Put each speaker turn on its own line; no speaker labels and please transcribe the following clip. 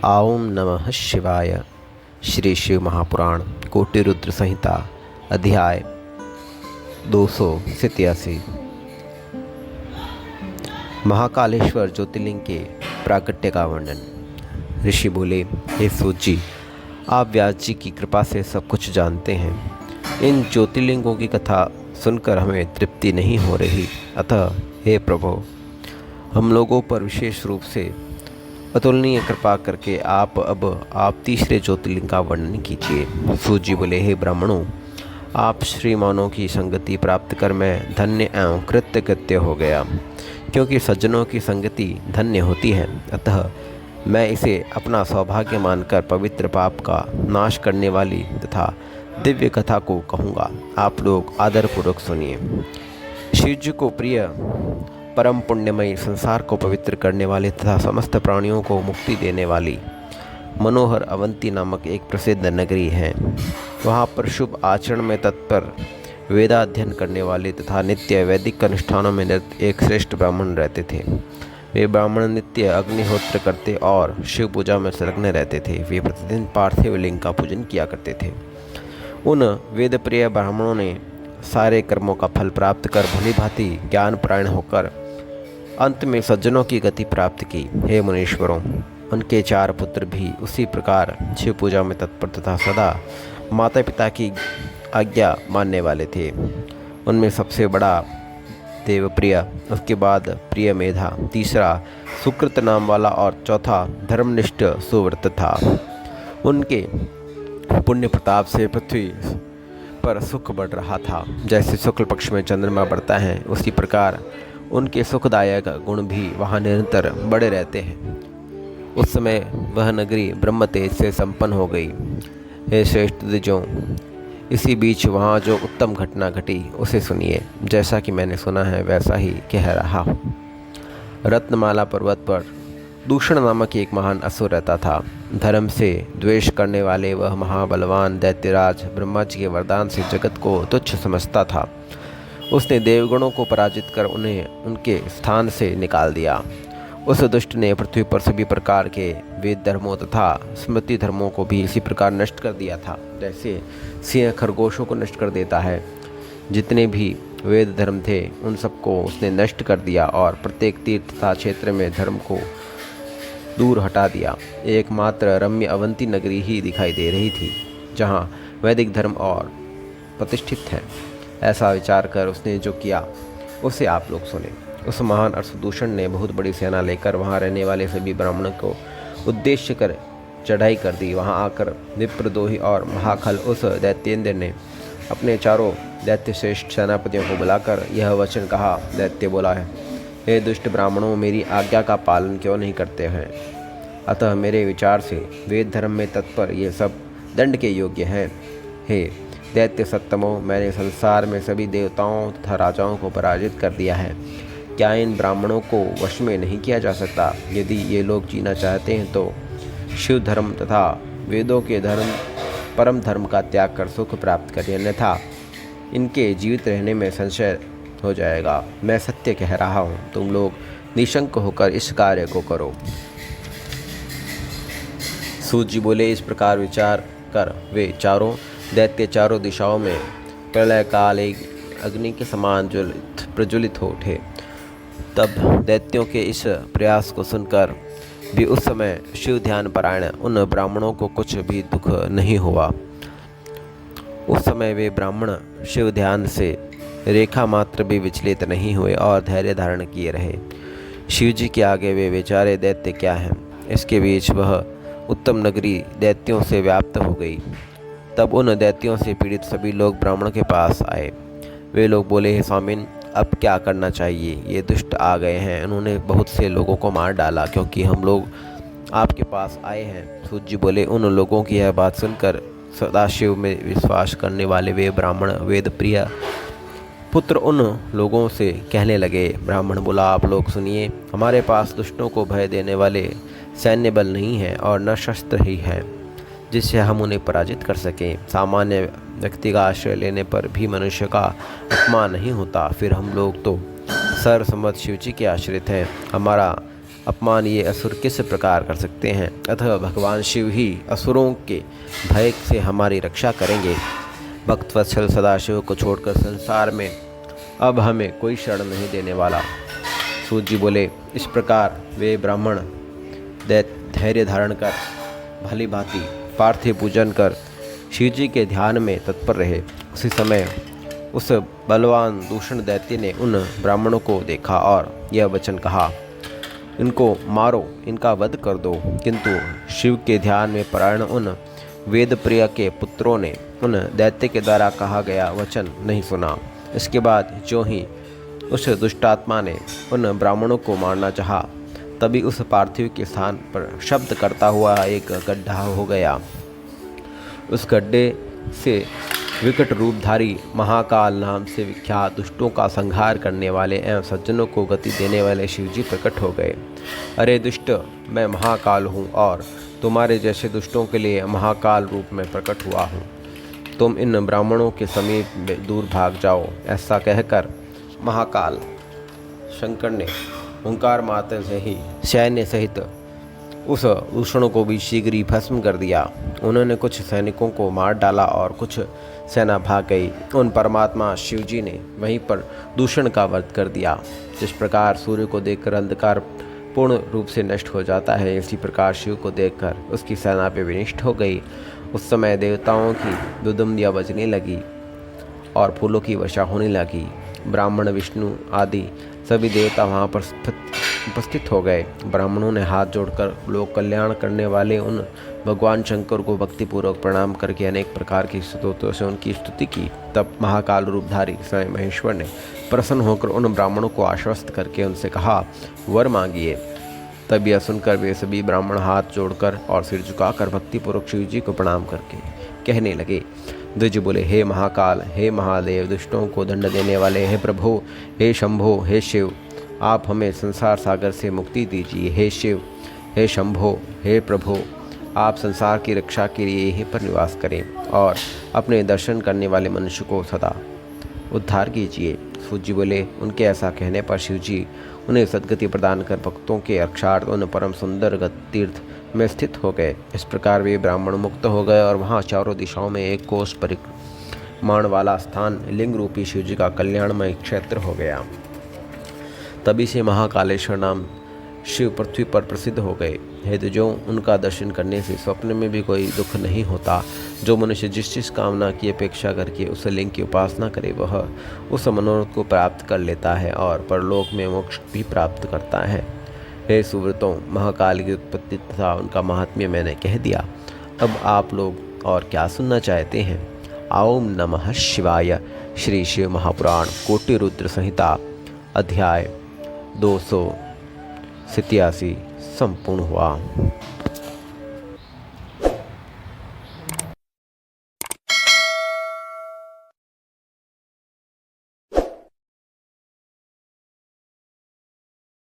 ओम नमः शिवाय। श्री शिव महापुराण कोटि रुद्र संहिता अध्याय 287। महाकालेश्वर ज्योतिर्लिंग के प्राकट्य का वर्णन। ऋषि बोले, हे सूत जी, आप व्यास जी की कृपा से सब कुछ जानते हैं। इन ज्योतिर्लिंगों की कथा सुनकर हमें तृप्ति नहीं हो रही, अतः हे प्रभु, हम लोगों पर विशेष रूप से अतुलनीय कृपा करके आप तीसरे ज्योतिर्लिंग का वर्णन कीजिए। सूत जी बोले, हे ब्राह्मणों, आप श्रीमानों की संगति प्राप्त कर मैं धन्य एवं कृत्य हो गया, क्योंकि सज्जनों की संगति धन्य होती है। अतः मैं इसे अपना सौभाग्य मानकर पवित्र पाप का नाश करने वाली तथा दिव्य कथा को कहूँगा। आप लोग आदरपूर्वक सुनिए। शिव जी को प्रिय परम पुण्यमयी, संसार को पवित्र करने वाले तथा समस्त प्राणियों को मुक्ति देने वाली मनोहर अवंती नामक एक प्रसिद्ध नगरी है। वहाँ पर शुभ आचरण में तत्पर, वेदाध्ययन करने वाले तथा नित्य वैदिक अनुष्ठानों में निरत एक श्रेष्ठ ब्राह्मण रहते थे। वे ब्राह्मण नित्य अग्निहोत्र करते और शिव पूजा में संलग्न रहते थे। वे प्रतिदिन पार्थिव लिंग का पूजन किया करते थे। उन वेदप्रिय ब्राह्मणों ने सारे कर्मों का फल प्राप्त कर भली भांति ज्ञानपरायण होकर अंत में सज्जनों की गति प्राप्त की। हे मुनीश्वरों, उनके 4 पुत्र भी उसी प्रकार शिव पूजा में तत्पर तथा सदा माता पिता की आज्ञा मानने वाले थे। उनमें सबसे बड़ा देवप्रिय, उसके बाद प्रिय मेधा, तीसरा सुकृत नाम वाला और चौथा धर्मनिष्ठ सुव्रत था। उनके पुण्य प्रताप से पृथ्वी पर सुख बढ़ रहा था। जैसे शुक्ल पक्ष में चंद्रमा बढ़ता है, उसी प्रकार उनके सुखदायक गुण भी वहाँ निरंतर बढ़े रहते हैं। उस समय वह नगरी ब्रह्म तेज से संपन्न हो गई। हे श्रेष्ठ द्विजों, इसी बीच वहाँ जो उत्तम घटना घटी उसे सुनिए। जैसा कि मैंने सुना है वैसा ही कह रहा हूँ। रत्नमाला पर्वत पर दूषण नामक एक महान असुर रहता था। धर्म से द्वेष करने वाले वह महाबलवान दैत्यराज ब्रह्मा जी के वरदान से जगत को तुच्छ समझता था। उसने देवगणों को पराजित कर उन्हें उनके स्थान से निकाल दिया। उस दुष्ट ने पृथ्वी पर सभी प्रकार के वेद धर्मों तथा स्मृति धर्मों को भी इसी प्रकार नष्ट कर दिया था, जैसे सिंह खरगोशों को नष्ट कर देता है। जितने भी वेद धर्म थे उन सबको उसने नष्ट कर दिया और प्रत्येक तीर्थ तथा क्षेत्र में धर्म को दूर हटा दिया। एकमात्र रम्य अवंती नगरी ही दिखाई दे रही थी जहाँ वैदिक धर्म और प्रतिष्ठित है। ऐसा विचार कर उसने जो किया उसे आप लोग सुने। उस महान असुदूषण ने बहुत बड़ी सेना लेकर वहाँ रहने वाले सभी ब्राह्मणों को उद्देश्य कर चढ़ाई कर दी। वहाँ आकर विप्रद्रोही और महाखल उस दैत्येंद्र ने अपने 4 दैत्य श्रेष्ठ सेनापतियों को बुलाकर यह वचन कहा। दैत्य बोला है, हे दुष्ट ब्राह्मणों, मेरी आज्ञा का पालन क्यों नहीं करते हैं? अतः मेरे विचार से वेद धर्म में तत्पर ये सब दंड के योग्य हैं। हे दैत्य सत्तमो, मैंने संसार में सभी देवताओं तथा राजाओं को पराजित कर दिया है। क्या इन ब्राह्मणों को वश में नहीं किया जा सकता? यदि ये लोग जीना चाहते हैं तो शिव धर्म तथा वेदों के धर्म परम धर्म का त्याग कर सुख प्राप्त करें, अन्यथा इनके जीवित रहने में संशय हो जाएगा। मैं सत्य कह रहा हूँ, तुम लोग निशंक होकर इस कार्य को करो। सूत जी बोले, इस प्रकार विचार कर वे चारों दैत्य चारों दिशाओं में प्रलय काल एक अग्नि के समान प्रज्वलित हो उठे। तब दैत्यों के इस प्रयास को सुनकर भी उस समय शिव ध्यान परायण उन ब्राह्मणों को कुछ भी दुख नहीं हुआ। उस समय वे ब्राह्मण शिव ध्यान से रेखा मात्र भी विचलित नहीं हुए और धैर्य धारण किए रहे। शिव जी के आगे वे बेचारे दैत्य क्या हैं? इसके बीच वह उत्तम नगरी दैत्यों से व्याप्त हो गई। तब उन दैत्यों से पीड़ित सभी लोग ब्राह्मण के पास आए। वे लोग बोले, हे स्वामिन, अब क्या करना चाहिए? ये दुष्ट आ गए हैं, उन्होंने बहुत से लोगों को मार डाला क्योंकि हम लोग आपके पास आए हैं। सूत जी बोले, उन लोगों की यह बात सुनकर सदाशिव में विश्वास करने वाले वे ब्राह्मण वेद प्रिय पुत्र उन लोगों से कहने लगे। ब्राह्मण बोला, आप लोग सुनिए, हमारे पास दुष्टों को भय देने वाले सैन्य बल नहीं है और न शस्त्र ही है जिससे हम उन्हें पराजित कर सकें। सामान्य व्यक्ति का आश्रय लेने पर भी मनुष्य का अपमान नहीं होता। फिर हम लोग तो सर्वसम्मत शिव जी के आश्रित हैं। हमारा अपमान ये असुर किस प्रकार कर सकते हैं। अतः भगवान शिव ही असुरों के भय से हमारी रक्षा करेंगे। भक्तवत्सल सदाशिव को छोड़कर संसार में अब हमें कोई शरण नहीं देने वाला। सूत जी बोले, इस प्रकार वे ब्राह्मण धैर्य धारण कर भली भांति पार्थिव पूजन कर शिव जी के ध्यान में तत्पर रहे। उसी समय उस बलवान दूषण दैत्य ने उन ब्राह्मणों को देखा और यह वचन कहा, इनको मारो, इनका वध कर दो। किंतु शिव के ध्यान में परायण उन वेद प्रिय के पुत्रों ने उन दैत्य के द्वारा कहा गया वचन नहीं सुना। इसके बाद जो ही उस दुष्टात्मा ने उन ब्राह्मणों को मारना चाहा, तभी उस पार्थिव के स्थान पर शब्द करता हुआ एक गड्ढा हो गया। उस गड्ढे से विकट रूपधारी महाकाल नाम से विख्यात दुष्टों का संहार करने वाले एवं सज्जनों को गति देने वाले शिवजी प्रकट हो गए। अरे दुष्ट, मैं महाकाल हूँ और तुम्हारे जैसे दुष्टों के लिए महाकाल रूप में प्रकट हुआ हूँ। तुम इन ब्राह्मणों के समीप दूर भाग जाओ। ऐसा कहकर महाकाल शंकर ने ओंकार मात्र से ही सैन्य सहित उस दूषणों को भी शीघ्र ही भस्म कर दिया। उन्होंने कुछ सैनिकों को मार डाला और कुछ सेना भाग गई। उन परमात्मा शिवजी ने वहीं पर दूषण का वध कर दिया। जिस प्रकार सूर्य को देखकर अंधकार पूर्ण रूप से नष्ट हो जाता है, इसी प्रकार शिव को देखकर उसकी सेना पे विनष्ट हो गई। उस समय देवताओं की दुदुम्बियाँ बजने लगी और फूलों की वर्षा होने लगी। ब्राह्मण, विष्णु आदि सभी देवता वहाँ पर उपस्थित हो गए। ब्राह्मणों ने हाथ जोड़कर लोक कल्याण करने वाले उन भगवान शंकर को भक्तिपूर्वक प्रणाम करके अनेक प्रकार की स्तोत्रों से उनकी स्तुति की। तब महाकाल रूपधारी स्वयं महेश्वर ने प्रसन्न होकर उन ब्राह्मणों को आश्वस्त करके उनसे कहा, वर मांगिए। तब यह सुनकर वे सभी ब्राह्मण हाथ जोड़कर और सिर झुकाकर भक्तिपूर्वक शिव जी को प्रणाम करके कहने लगे। द्विज बोले, हे महाकाल, हे महादेव, दुष्टों को दंड देने वाले, हे प्रभु, हे शंभो, हे शिव, आप हमें संसार सागर से मुक्ति दीजिए। हे शिव, हे शंभो, हे प्रभु, आप संसार की रक्षा के लिए यहीं पर निवास करें और अपने दर्शन करने वाले मनुष्य को सदा उद्धार कीजिए। सूत जी बोले, उनके ऐसा कहने पर शिव जी उन्हें सद्गति प्रदान कर भक्तों के रक्षार्थ उन परम सुंदर तीर्थ में स्थित हो गए। इस प्रकार वे ब्राह्मण मुक्त हो गए और वहाँ चारों दिशाओं में एक कोस परिमाण वाला स्थान लिंग रूपी शिव जी का कल्याणमय क्षेत्र हो गया। तभी से महाकालेश्वर नाम शिव पृथ्वी पर प्रसिद्ध हो गए। हे जो उनका दर्शन करने से स्वप्न में भी कोई दुख नहीं होता। जो मनुष्य जिस कामना की अपेक्षा करके उस लिंग की उपासना करे, वह उस मनोरथ को प्राप्त कर लेता है और परलोक में मोक्ष भी प्राप्त करता है। हे सुव्रतों, महाकाल की उत्पत्ति तथा उनका महात्म्य मैंने कह दिया। अब आप लोग और क्या सुनना चाहते हैं? ओम नमः शिवाय। श्री शिव महापुराण कोटि रुद्र संहिता अध्याय 287 संपूर्ण हुआ।